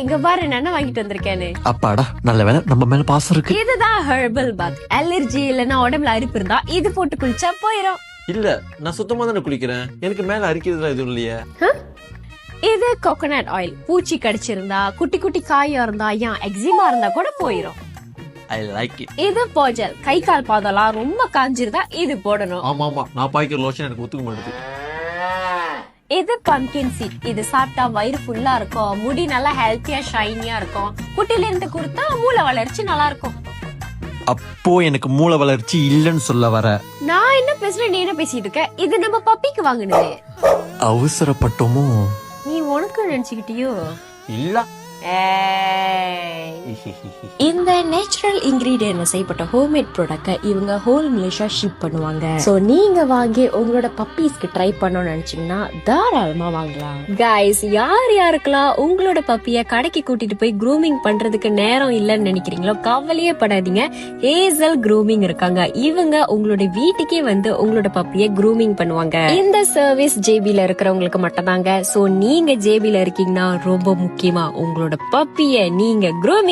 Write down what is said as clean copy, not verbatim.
இங்க பாரு என்ன வாங்கிட்டு வந்திருக்கேன்னு. அப்பாடா நல்ல வேலை நம்ம மேல பாசம் இருக்கு. இதுதான் ஹெர்பல் பாத். அலர்ஜி இல்லன்னா உடம்புல அரிப்பு இருந்தா இது போட்டு குளிச்சா போயிடும். இல்ல நான் சுத்தமா தானே குளிக்கிறேன், எனக்கு மேல அரிக்கிறதுலாம் எதுவும் இல்லையே. இது கோகோனட் ஆயில். பூச்சி கடிச்சிருந்தா, குட்டி குட்டி காயம் இருந்தா, ஏன் எக்ஸிமா இருந்தா கூட போயிடும். I like it. இது போஜல். கை கால் பாதம்லாம் ரொம்ப காஞ்சிருந்தா இது போடணும். ஆமா ஆமா, நான் பாய்க்கிற லோஷன் எனக்கு ஒத்துக்க மாட்டேது. இது பம்கின் சீட். இது சாப்பிட்டா வயிறு ஃபுல்லா இருக்கும், முடி நல்லா ஹெல்த்தியா ஷைனியா இருக்கும். குட்டில இருந்து கொடுத்தா மூளை வளர்ச்சி நல்லா இருக்கும். அப்போ எனக்கு மூளை வளர்ச்சி இல்லன்னு சொல்ல வர? நான் என்ன பேசுறேன், நீ என்ன பேசிட்டு இருக்க? இது நம்ம பப்பிக்கு வாங்கினது. அவசரப்பட்டோமோ? நீ உனக்கு நினைச்சுக்கிட்டியோ? இல்ல. இந்த நேச்சுரல் இன்கிரீடியன்ட் செய்யப்பட்ட ஹோம்மேட் ப்ராடக்ட இவங்க ஹோல் மலேசியா ஷிப் பண்ணுவாங்க. சோ நீங்க வாங்கி உங்களோட பப்பீஸ்க்கு ட்ரை பண்ணணும்னு நினைச்சீங்கன்னா தாராளமா வாங்கலாம். கைஸ், யார் யாருக்கெல்லாம் உங்களோட பப்பிய கடைக்கு கூட்டிட்டு போய் க்ரூமிங் பண்றதுக்கு நேரம் இல்லைன்னு நினைக்கிறீங்களோ கவலையே படாதீங்க. ஹேசல் க்ரூமிங் இருக்காங்க. இவங்க உங்களோட வீட்டுக்கே வந்து உங்களோட பப்பிய க்ரூமிங் பண்ணுவாங்க. இந்த சர்வீஸ் ஜேபில இருக்கிறவங்களுக்கு மட்டும் தாங்க. சோ நீங்க ஜேபில இருக்கீங்கன்னா ரொம்ப முக்கியமா உங்களோட பப்பிய நீங்க க்ரூமிங்